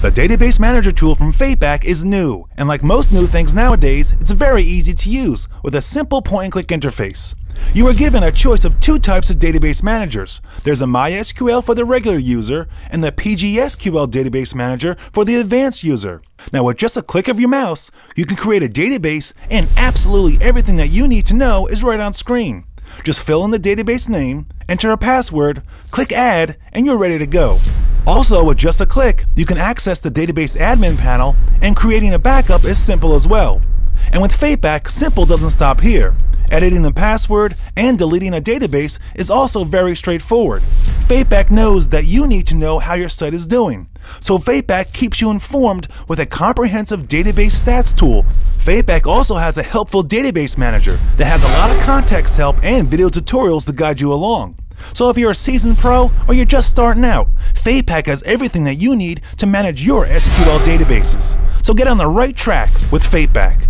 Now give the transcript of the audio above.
The Database Manager tool from Fateback is new, and like most new things nowadays, it's very easy to use with a simple point-and-click interface. You are given a choice of two types of database managers. There's a MySQL for the regular user and the PGSQL Database Manager for the advanced user. Now with just a click of your mouse, you can create a database and absolutely everything that you need to know is right on screen. Just fill in the database name, enter a password, click Add, and you're ready to go. Also, with just a click, you can access the database admin panel, and creating a backup is simple as well. And with Fateback, simple doesn't stop here. Editing the password and deleting a database is also very straightforward. Fateback knows that you need to know how your site is doing, so Fateback keeps you informed with a comprehensive database stats tool. Fateback also has a helpful database manager that has a lot of context help and video tutorials to guide you along. So if you're a seasoned pro or you're just starting out, Fateback has everything that you need to manage your SQL databases. So get on the right track with Fateback.